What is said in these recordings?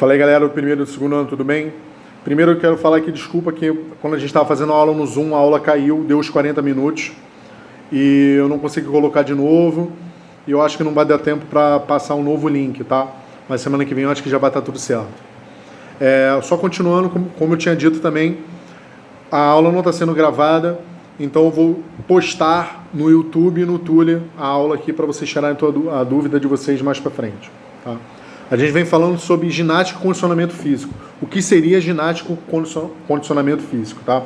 Fala aí, galera, do primeiro e do segundo ano, tudo bem? Primeiro eu quero falar aqui, desculpa, que quando a gente estava fazendo a aula no Zoom, a aula caiu, deu os 40 minutos e eu não consegui colocar de novo e eu acho que não vai dar tempo para passar um novo link, tá? Mas semana que vem eu acho que já vai estar tudo certo. Só continuando, como eu tinha dito também, a aula não está sendo gravada, então eu vou postar no YouTube e no Tule a aula aqui para vocês tirarem toda a dúvida de vocês mais para frente, tá? A gente vem falando sobre ginástica e condicionamento físico. O que seria ginástica e condicionamento físico, tá?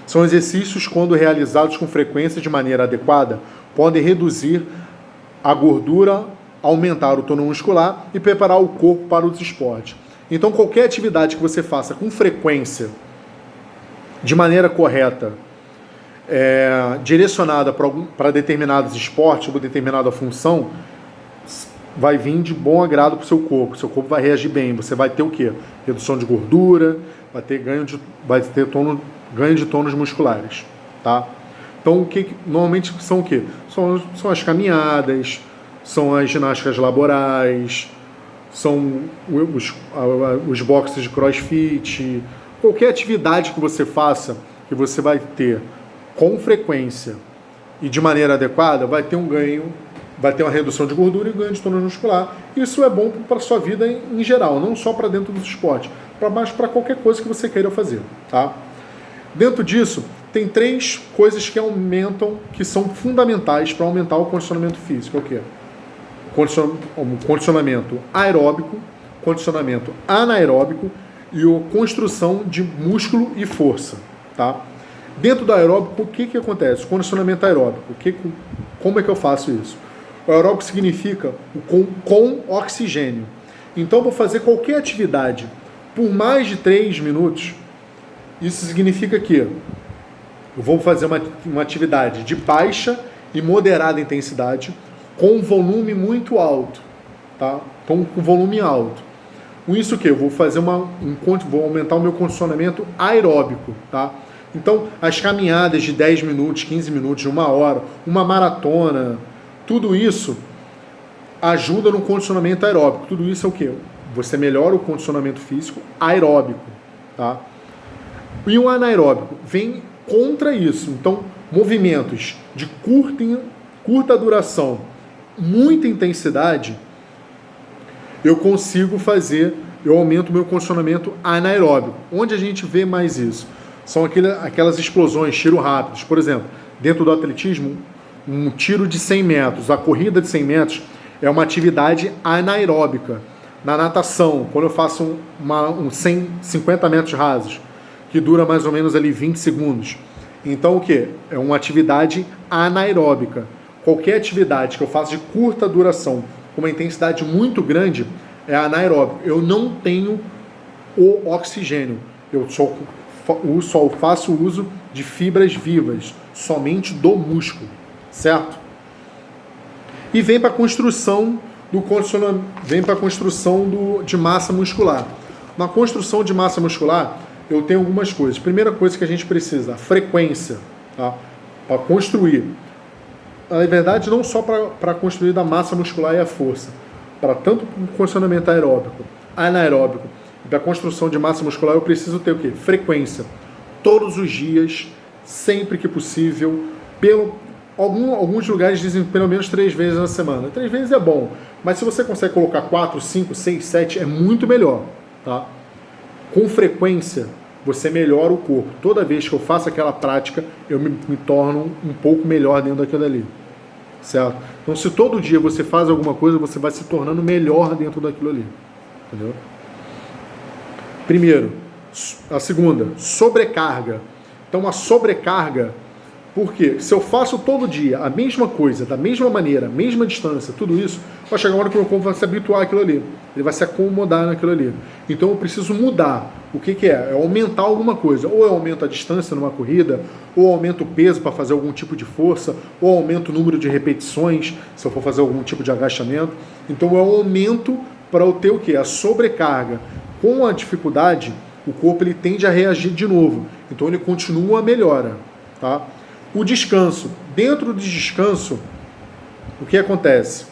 São exercícios quando realizados com frequência de maneira adequada, podem reduzir a gordura, aumentar o tônus muscular e preparar o corpo para os esportes. Então, qualquer atividade que você faça com frequência, de maneira correta, direcionada para determinados esportes ou determinada função, vai vir de bom agrado para o seu corpo vai reagir bem, você vai ter o quê? Redução de gordura, vai ter ganho de tônus musculares, tá? Então, normalmente são o quê? São as caminhadas, são as ginásticas laborais, são os boxes de crossfit, qualquer atividade que você faça, que você vai ter com frequência e de maneira adequada, vai ter um ganho, vai ter uma redução de gordura e ganho de tônus muscular. Isso é bom para a sua vida em geral, não só para dentro do esporte, mas para qualquer coisa que você queira fazer, tá? Dentro disso, tem 3 coisas que aumentam, que são fundamentais para aumentar o condicionamento físico. É o quê? Condicionamento aeróbico, condicionamento anaeróbico e a construção de músculo e força, tá? Dentro do aeróbico, o que acontece? Condicionamento aeróbico. Como é que eu faço isso? O aeróbico significa com oxigênio. Então, vou fazer qualquer atividade por mais de 3 minutos. Isso significa que eu vou fazer uma atividade de baixa e moderada intensidade com volume muito alto, tá? Com volume alto. Com isso que eu vou fazer vou aumentar o meu condicionamento aeróbico, tá? Então, as caminhadas de 10 minutos, 15 minutos, de 1 hora, uma maratona, tudo isso ajuda no condicionamento aeróbico. Tudo isso é o quê? Você melhora o condicionamento físico aeróbico, tá? E o anaeróbico vem contra isso. Então, movimentos de curta duração, muita intensidade, eu consigo fazer, eu aumento o meu condicionamento anaeróbico. Onde a gente vê mais isso? São aquelas explosões, tiro rápidos. Por exemplo, dentro do atletismo, um tiro de 100 metros, a corrida de 100 metros é uma atividade anaeróbica. Na natação, quando eu faço 50 metros rasos, que dura mais ou menos ali 20 segundos. Então o que? É uma atividade anaeróbica. Qualquer atividade que eu faço de curta duração, com uma intensidade muito grande, é anaeróbico. Eu não tenho o oxigênio. Eu só faço uso de fibras vivas, somente do músculo, certo? E vem para a construção de massa muscular. Na construção de massa muscular, eu tenho algumas coisas. Primeira coisa que a gente precisa, a frequência, tá? Para construir. Na verdade, não só para construir da massa muscular e a força, para tanto o condicionamento aeróbico, anaeróbico, e para a construção de massa muscular, eu preciso ter o quê? Frequência. Todos os dias, sempre que possível, alguns lugares dizem pelo menos 3 vezes na semana. 3 vezes é bom, mas se você consegue colocar 4, 5, 6, 7, é muito melhor, tá? Com frequência, você melhora o corpo. Toda vez que eu faço aquela prática, eu me torno um pouco melhor dentro daquilo ali, certo? Então, se todo dia você faz alguma coisa, você vai se tornando melhor dentro daquilo ali, entendeu? Primeiro, a segunda, sobrecarga. Então, a sobrecarga, porque se eu faço todo dia a mesma coisa, da mesma maneira, mesma distância, tudo isso, vai chegar uma hora que o meu corpo vai se habituar àquilo ali. Ele vai se acomodar naquilo ali. Então, eu preciso mudar. O que é? É aumentar alguma coisa. Ou eu aumento a distância numa corrida, ou aumento o peso para fazer algum tipo de força, ou aumento o número de repetições, se eu for fazer algum tipo de agachamento. Então, eu aumento para eu ter o quê? A sobrecarga. Com a dificuldade, o corpo ele tende a reagir de novo. Então, ele continua a melhora, tá? O descanso. Dentro do descanso, o que acontece?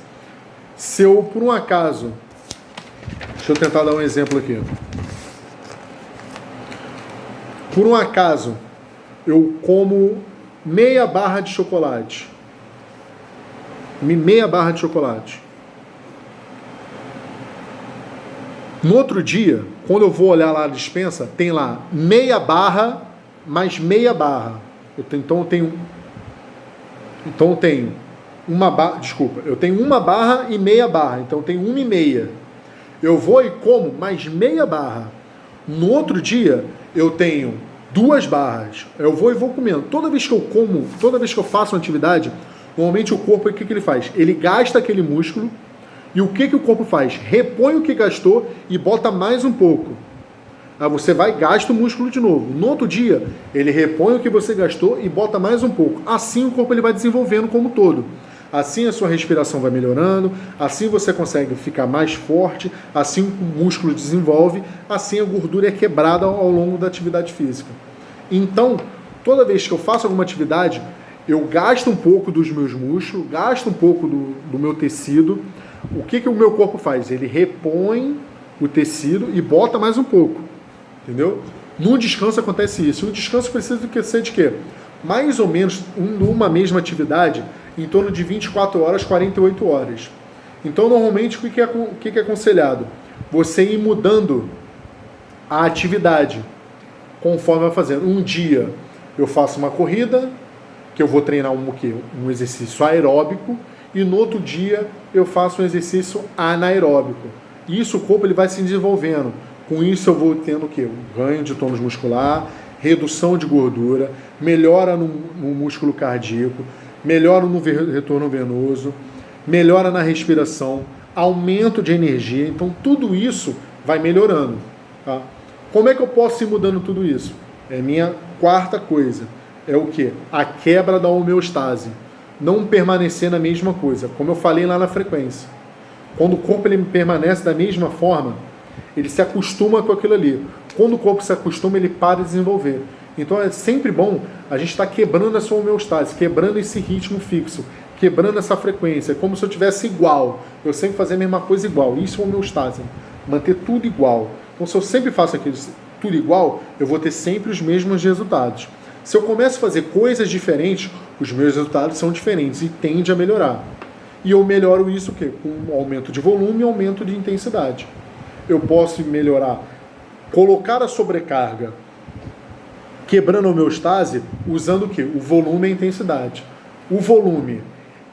Se eu, por um acaso, Deixa eu tentar dar um exemplo aqui. Por um acaso, eu como meia barra de chocolate. Meia barra de chocolate. No outro dia, quando eu vou olhar lá na despensa, tem lá meia barra mais meia barra. Então eu tenho uma barra, desculpa, eu tenho uma barra e meia barra, então eu tenho 1,5. Eu vou e como mais meia barra. No outro dia, eu tenho 2 barras. Eu vou e vou comendo. Toda vez que eu como, toda vez que eu faço uma atividade, normalmente o corpo, o que ele faz? Ele gasta aquele músculo, e o que o corpo faz? Repõe o que gastou e bota mais um pouco. Aí você vai e gasta o músculo de novo. No outro dia, ele repõe o que você gastou e bota mais um pouco. Assim o corpo ele vai desenvolvendo como um todo. Assim a sua respiração vai melhorando, assim você consegue ficar mais forte, assim o músculo desenvolve, assim a gordura é quebrada ao longo da atividade física. Então, toda vez que eu faço alguma atividade, eu gasto um pouco dos meus músculos, gasto um pouco do meu tecido. O que o meu corpo faz? Ele repõe o tecido e bota mais um pouco. Entendeu? No descanso acontece isso. O descanso precisa ser de quê? Mais ou menos numa mesma atividade, em torno de 24 horas, 48 horas. Então, normalmente, o que é aconselhado? Você ir mudando a atividade conforme vai fazendo. Um dia eu faço uma corrida, que eu vou treinar um exercício aeróbico, e no outro dia eu faço um exercício anaeróbico. E isso o corpo ele vai se desenvolvendo. Com isso eu vou tendo o quê? Um ganho de tônus muscular, redução de gordura, melhora no músculo cardíaco, melhora no retorno venoso, melhora na respiração, aumento de energia. Então tudo isso vai melhorando. Tá? Como é que eu posso ir mudando tudo isso? É minha quarta coisa. É o quê? A quebra da homeostase. Não permanecer na mesma coisa, como eu falei lá na frequência. Quando o corpo ele permanece da mesma forma, ele se acostuma com aquilo ali. Quando o corpo se acostuma, ele para de desenvolver. Então é sempre bom a gente estar quebrando a sua homeostase, quebrando esse ritmo fixo, quebrando essa frequência, como se eu tivesse igual. Eu sempre fazer a mesma coisa igual. Isso é homeostase. Manter tudo igual. Então se eu sempre faço aquilo tudo igual, eu vou ter sempre os mesmos resultados. Se eu começo a fazer coisas diferentes, os meus resultados são diferentes e tende a melhorar. E eu melhoro isso o quê? Com um aumento de volume e aumento de intensidade. Eu posso melhorar, colocar a sobrecarga, quebrando a homeostase, usando o quê? O volume e a intensidade. O volume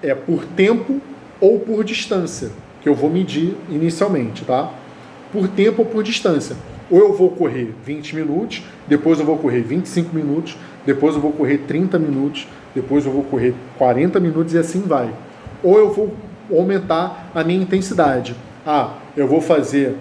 é por tempo ou por distância, que eu vou medir inicialmente, tá? Por tempo ou por distância. Ou eu vou correr 20 minutos, depois eu vou correr 25 minutos, depois eu vou correr 30 minutos, depois eu vou correr 40 minutos e assim vai. Ou eu vou aumentar a minha intensidade. Eu vou fazer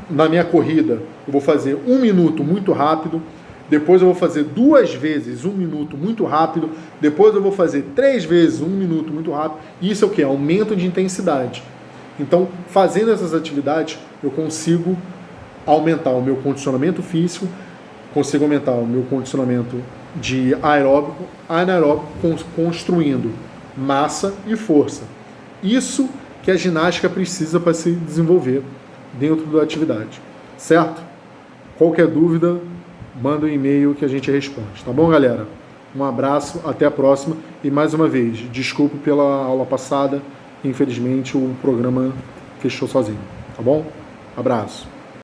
na minha corrida, eu vou fazer 1 minuto muito rápido, depois eu vou fazer 2 vezes 1 minuto muito rápido, depois eu vou fazer 3 vezes 1 minuto muito rápido. Isso é o que? Aumento de intensidade. Então, fazendo essas atividades, eu consigo aumentar o meu condicionamento físico, consigo aumentar o meu condicionamento de aeróbico, anaeróbico, construindo massa e força. Isso que a ginástica precisa para se desenvolver dentro da atividade, certo? Qualquer dúvida, manda um e-mail que a gente responde, tá bom, galera? Um abraço, até a próxima, e mais uma vez, desculpe pela aula passada, infelizmente o programa fechou sozinho, tá bom? Abraço.